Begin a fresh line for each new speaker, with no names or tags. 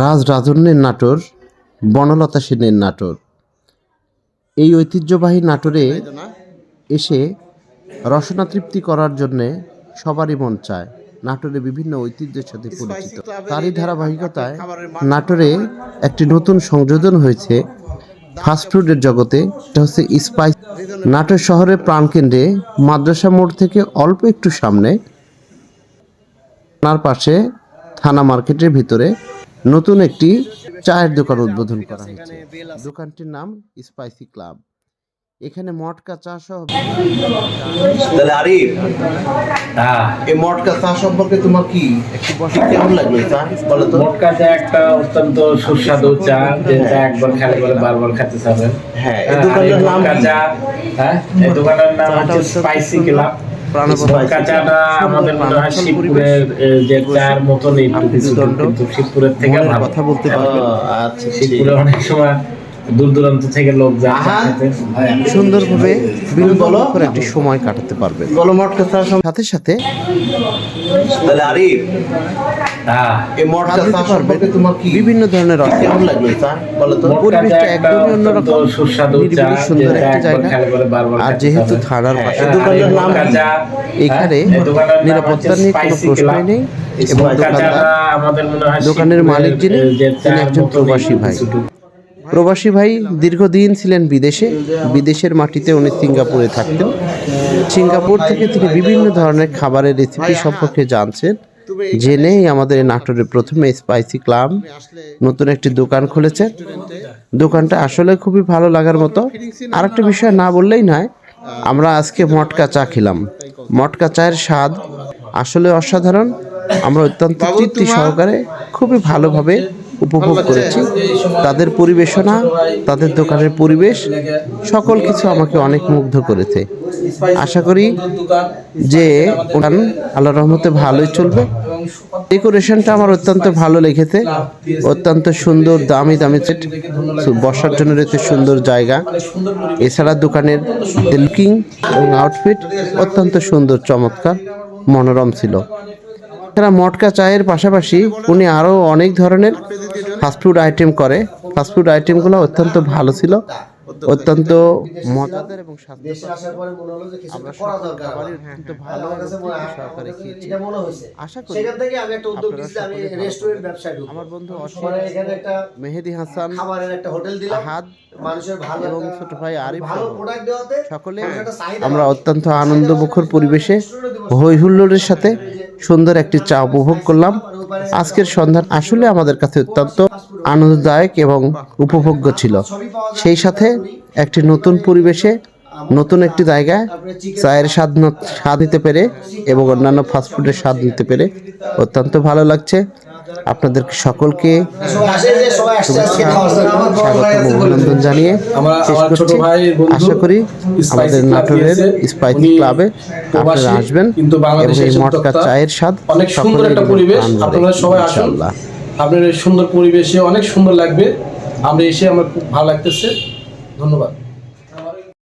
রাজরাজন্যের নাটোর, বনলতা সেনের নাটোর। এই ঐতিহ্যবাহী নাটোরে এসে রসনা তৃপ্তি করার জন্যে সবারই মন চায়। নাটোরে বিভিন্ন ঐতিহ্যের সাথে পরিচিত, তারই ধারাবাহিকতায় নাটোরে একটি নতুন সংযোজন হয়েছে ফাস্টফুডের জগতে। এটা হচ্ছে স্পাইস। নাটোর শহরের প্রাণকেন্দ্রে মাদ্রাসা মোড় থেকে অল্প একটু সামনে তার পাশে থানা মার্কেটের ভিতরে নতুন একটি চায়ের দোকান উদ্বোধন করা হয়েছে। দোকানটির নাম স্পাইসি ক্লাব। এখানে মটকা চা সহ এই মটকা চা সম্পর্কে তোমার কি কেমন লাগলো? বলো তো।
মটকা চা একটা অত্যন্ত সুস্বাদু চা, যেটা একবার খেলে বলে বারবার খেতে চাবেন।
হ্যাঁ, এই দোকানের নাম
চা, হ্যাঁ, এই দোকানের নাম হচ্ছে স্পাইসি ক্লাব। মটকা চাটা আমাদের মনে হয় শিবপুরের যে চার মতন একটু কিছু, কিন্তু শিবপুরের থেকে
কথা বলতে পারবে।
আচ্ছা, শিবপুরে অনেক সময় দূর দূরান্ত থেকে লোক যায়,
সুন্দরভাবে বিনোদন করে একটি সময় কাটাতে পারবে। সাথে সাথে বিভিন্ন ধরনের পরিবেশটা একদমই অন্যরকম, নিরিবিলি সুন্দর একটি জায়গা। আর যেহেতু থানার পাশে এখানে নিরাপত্তা নিয়ে কোনো প্রশ্নই নেই। এবং দোকানের মালিক যিনি তিনি একজন প্রবাসী ভাই। প্রবাসী ভাই দীর্ঘদিন ছিলেন বিদেশে। বিদেশের মাটিতে উনি সিঙ্গাপুরে থাকতেন। সিঙ্গাপুর থেকে তিনি বিভিন্ন ধরনের খাবারের রেসিপি সম্পর্কে জানছেন। জেনেই আমাদের নাটোরের প্রথমে স্পাইসি ক্লাব নতুন একটি দোকান খুলেছে। দোকানটা আসলে খুবই ভালো লাগার মতো। আরেকটা বিষয় না বললেই নয়, আমরা আজকে মটকা চা খেলাম। মটকা চায়ের স্বাদ আসলে অসাধারণ। আমরা অত্যন্ত তৃপ্তি সহকারে খুবই ভালোভাবে উপভোগ করেছি। তাদের পরিবেশনা, তাদের দোকানের পরিবেশ, সকল কিছু আমাকে অনেক মুগ্ধ করেছে। আশা করি যে আল্লাহর রহমতে ভালোই চলবে। ডেকোরেশনটা আমার অত্যন্ত ভালো লেগেছে। অত্যন্ত সুন্দর, দামি দামি সেট, বসার জন্য রয়েছে সুন্দর জায়গা। এছাড়া দোকানের লুকিং এবং আউটফিট অত্যন্ত সুন্দর, চমৎকার, মনোরম ছিল। এছাড়া মটকা চায়ের পাশাপাশি উনি আরও অনেক ধরনের ফাস্টফুড আইটেম করে। ফাস্টফুড আইটেমগুলো অত্যন্ত ভালো ছিল, অত্যন্ত মজাদার এবং আশা করি আমার বন্ধু মেহেদি হাসান, আহাদ এবং ছোট ভাই আরিফ সকলে আমরা অত্যন্ত আনন্দমুখর পরিবেশে হই হুল্লোড়ের সাথে সুন্দর একটি চা উপভোগ করলাম। আজকের সন্ধ্যা আসলে আমাদের কাছে অত্যন্ত আনন্দদায়ক এবং উপভোগ্য ছিল। সেই সাথে একটি নতুন পরিবেশে, নতুন একটি জায়গায় চায়ের স্বাদ নিতে পেরে এবং অন্যান্য ফাস্টফুডের স্বাদ নিতে পেরে অত্যন্ত ভালো লাগছে। আপনাদের সকলকে অভিনন্দন জানিয়ে শেষ করছি। আশা করি আমাদের নাটোরের স্পাইসি ক্লাবে আপনারা আসবেন এবং এই মটকা চায়ের স্বাদ
অনেক সুন্দর একটা পরিবেশ। আপনারা সবাই আসুন, আপনার এই সুন্দর পরিবেশে অনেক সুন্দর লাগবে। আমরা এসে আমার খুব ভালো লাগতেছে। ধন্যবাদ।